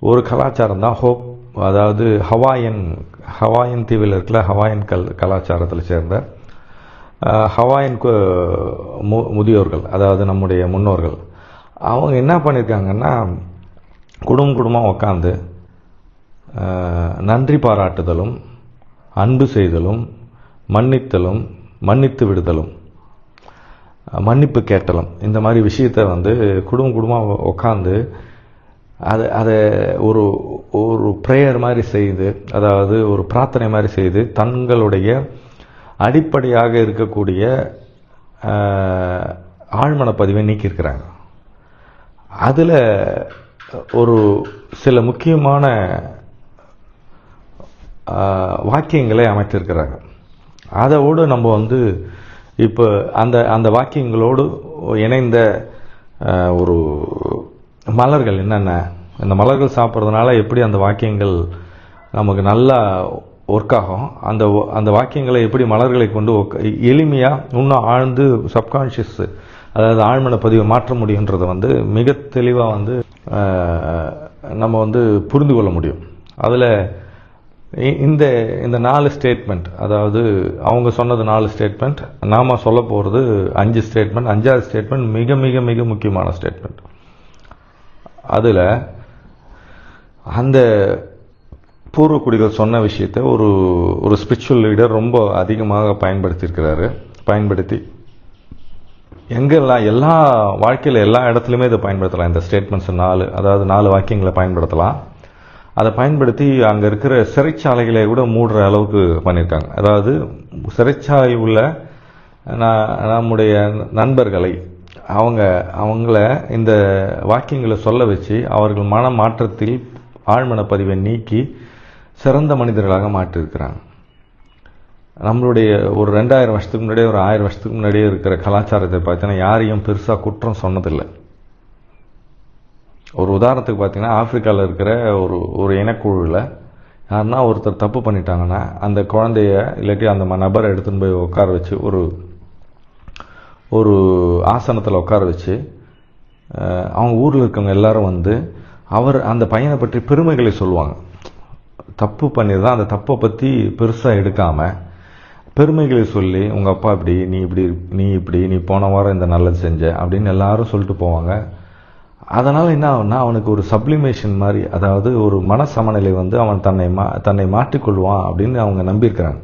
ஒரு கலாச்சாரம் தான் ஹோப். அதாவது ஹவாயன் தீவில் இருக்கிற ஹவாயன் கலாச்சாரத்தில் சேர்ந்த ஹவாயன் முதியோர்கள், அதாவது நம்முடைய முன்னோர்கள், அவங்க என்ன பண்ணியிருக்காங்கன்னா குடும்பமாக உட்காந்து நன்றி பாராட்டுதலும், அன்பு செய்தலும், மன்னித்தலும், மன்னித்து விடுதலும், மன்னிப்பு கேட்டலும், இந்த மாதிரி விஷயத்தை குடும்பமாக உட்காந்து அதை ஒரு ஒரு ப்ரேயர் மாதிரி செய்து, அதாவது ஒரு பிரார்த்தனை மாதிரி செய்து தங்களுடைய அடிப்படையாக இருக்கக்கூடிய ஆழ்மனப்பதிவை நீக்கியிருக்கிறாங்க. அதில் ஒரு சில முக்கியமான வாக்கியங்களை அமைத்திருக்கிறாங்க. அதோடு நம்ம இப்போ அந்த வாக்கியங்களோடு இணைந்த ஒரு மலர்கள் என்னென்ன, இந்த மலர்கள் சாப்பிட்றதுனால எப்படி அந்த வாக்கியங்கள் நமக்கு நல்லா ஒர்க் ஆகும், அந்த வாக்கியங்களை எப்படி மலர்களை கொண்டு எளிமையாக இன்னும் ஆழ்ந்து சப்கான்ஷியஸ், அதாவது ஆழ்மன பதிவை மாற்ற முடியுன்றதை மிக தெளிவாக நம்ம புரிந்து கொள்ள முடியும். அதில் இந்த 4 ஸ்டேட்மெண்ட், அதாவது அவங்க சொன்னது 4 ஸ்டேட்மெண்ட், நாம் சொல்ல போகிறது 5 ஸ்டேட்மெண்ட். 5வது ஸ்டேட்மெண்ட் மிக மிக மிக முக்கியமான ஸ்டேட்மெண்ட். அதில் அந்த பூர்வக்குடிகள் சொன்ன விஷயத்தை ஒரு ஸ்பிரிச்சுவல் லீடர் ரொம்ப அதிகமாக பயன்படுத்தி எங்கெல்லாம் எல்லா வாழ்க்கையில் எல்லா இடத்துலையுமே இதை பயன்படுத்தலாம். இந்த ஸ்டேட்மெண்ட்ஸ் 4, அதாவது 4 வாக்கியங்களை பயன்படுத்தலாம். அதை பயன்படுத்தி அங்கே இருக்கிற சிறைச்சாலைகளை கூட மூடுற அளவுக்கு பண்ணியிருக்காங்க. அதாவது சிறைச்சாலை உள்ள நம்முடைய நண்பர்களை அவங்கள இந்த வாக்கியங்களை சொல்ல வச்சு அவர்கள் மன மாற்றத்தில் ஆழ்மன பதிவை நீக்கி சிறந்த மனிதர்களாக மாற்றிருக்கிறாங்க. நம்மளுடைய ஒரு 2000 வருஷத்துக்கு முன்னாடியே, ஒரு 1000 வருஷத்துக்கு முன்னாடியே இருக்கிற கலாச்சாரத்தை பார்த்தீங்கன்னா யாரையும் பெருசாக குற்றம் சொன்னதில்லை. ஒரு உதாரணத்துக்கு பார்த்தீங்கன்னா ஆப்பிரிக்காவில் இருக்கிற ஒரு இனக்குழுவில் யாருன்னா ஒருத்தர் தப்பு பண்ணிட்டாங்கன்னா அந்த குழந்தைய இல்லாட்டி அந்த நபரை எடுத்துன்னு போய் உட்கார வச்சு ஒரு ஆசனத்தில் உட்கார வச்சு அவங்க ஊரில் இருக்கவங்க எல்லாரும் அந்த பையனை பற்றி பெருமைகளை சொல்லுவாங்க. தப்பு பண்ணியிருந்தா அந்த தப்பை பற்றி பெருசாக எடுக்காமல் பெருமைகளை சொல்லி, உங்கள் அப்பா இப்படி, நீ போன வாரம் இந்த நல்லது செஞ்ச அப்படின்னு எல்லாரும் சொல்லிட்டு போவாங்க. அதனால் என்ன ஆகும்னா அவனுக்கு ஒரு சப்ளிமேஷன் மாதிரி, அதாவது ஒரு மன சமநிலை அவன் தன்னை மாற்றிக்கொள்வான் அப்படின்னு அவங்க நம்பியிருக்கிறாங்க.